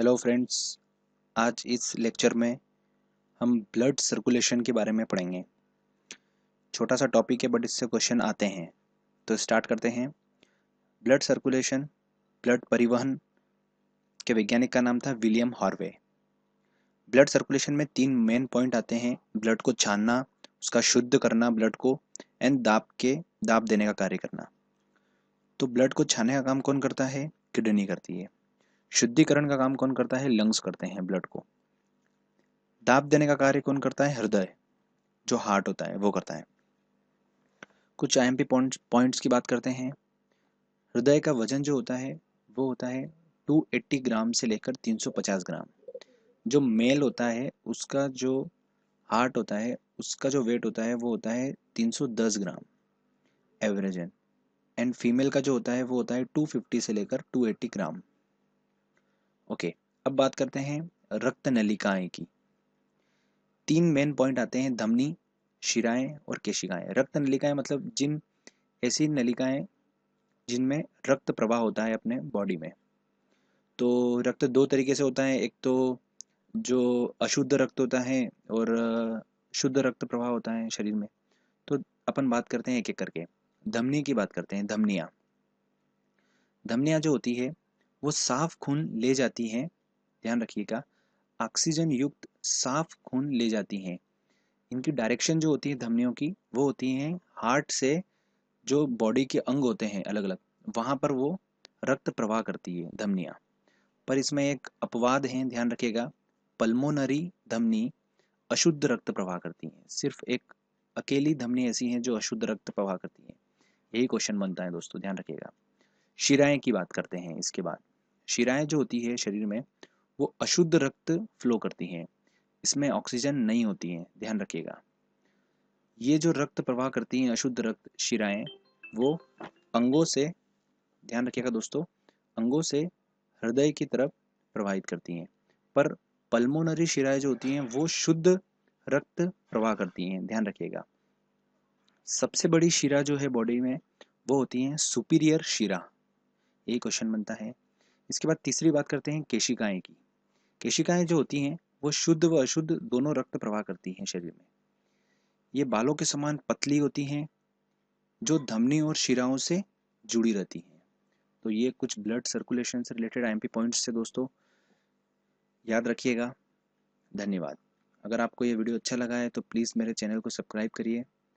Hello friends. आज इस lecture में हम ब्लड सर्कुलेशन के बारे में पढ़ेंगे। छोटा सा टॉपिक है बट इससे क्वेश्चन आते हैं, तो स्टार्ट करते हैं। ब्लड सर्कुलेशन, ब्लड परिवहन के वैज्ञानिक का नाम था विलियम हार्वे। ब्लड सर्कुलेशन में तीन मेन पॉइंट आते हैं: ब्लड को छानना, उसका शुद्ध करना ब्लड को, एंड दाब देने का कार्य करना। तो ब्लड को छानने का काम कौन करता है? किडनी करती है। शुद्धिकरण का काम कौन करता है? लंग्स करते हैं ब्लड को। दाब देने का कार्य कौन करता है? हृदय, जो हार्ट होता है वो करता है। कुछ आईएमपी पॉइंट्स की बात करते हैं। हृदय का वजन जो होता है वो होता है 280 ग्राम से लेकर 350 ग्राम। जो मेल होता है उसका जो हार्ट होता है उसका जो वेट होता है वो होता है 310 ग्राम एवरेज। एंड फीमेल का जो होता है वो होता है 250 से लेकर 280 ग्राम। ओके, अब बात करते हैं रक्त नलिकाएं की। तीन मेन पॉइंट आते हैं: धमनी, शिराएं और केशिकाएं। रक्त नलिकाएं मतलब जिन ऐसी नलिकाएं जिनमें रक्त प्रवाह होता है अपने बॉडी में। तो रक्त दो तरीके से होता है, एक तो जो अशुद्ध रक्त होता है और शुद्ध रक्त प्रवाह होता है शरीर में। तो अपन बात करते हैं एक एक करके। धमनी की बात करते हैं। धमनियाँ धमनियाँ जो होती है वो साफ खून ले जाती हैं। ध्यान रखिएगा, ऑक्सीजन युक्त साफ खून ले जाती हैं। इनकी डायरेक्शन जो होती है धमनियों की वो होती है हार्ट से। जो बॉडी के अंग होते हैं अलग अलग, वहाँ पर वो रक्त प्रवाह करती है धमनियाँ। पर इसमें एक अपवाद है, ध्यान रखिएगा। पल्मोनरी धमनी अशुद्ध रक्त प्रवाह करती है। सिर्फ एक अकेली धमनी ऐसी है जो अशुद्ध रक्त प्रवाह करती है। यही क्वेश्चन बनता है दोस्तों, ध्यान रखिएगा। शिराएं की बात करते हैं इसके बाद। शिराएं जो होती है शरीर में वो अशुद्ध रक्त फ्लो करती हैं। इसमें ऑक्सीजन नहीं होती है, ध्यान रखिएगा। ये जो रक्त प्रवाह करती हैं अशुद्ध रक्त शिराएं, वो अंगों से, ध्यान रखिएगा दोस्तों, अंगों से हृदय की तरफ प्रवाहित करती हैं। पर पल्मोनरी शिराएं जो होती हैं वो शुद्ध रक्त प्रवाह करती हैं, ध्यान रखिएगा। सबसे बड़ी शिरा जो है बॉडी में वो होती है सुपीरियर शिरा। यही क्वेश्चन बनता है। इसके बाद तीसरी बात करते हैं केशिकाएं की। केशिकाएं जो होती हैं वो शुद्ध व अशुद्ध दोनों रक्त प्रवाह करती हैं शरीर में। ये बालों के समान पतली होती हैं जो धमनी और शिराओं से जुड़ी रहती हैं। तो ये कुछ ब्लड सर्कुलेशन से रिलेटेड आईएमपी पॉइंट्स थे दोस्तों, याद रखिएगा। धन्यवाद। अगर आपको ये वीडियो अच्छा लगा है तो प्लीज़ मेरे चैनल को सब्सक्राइब करिए।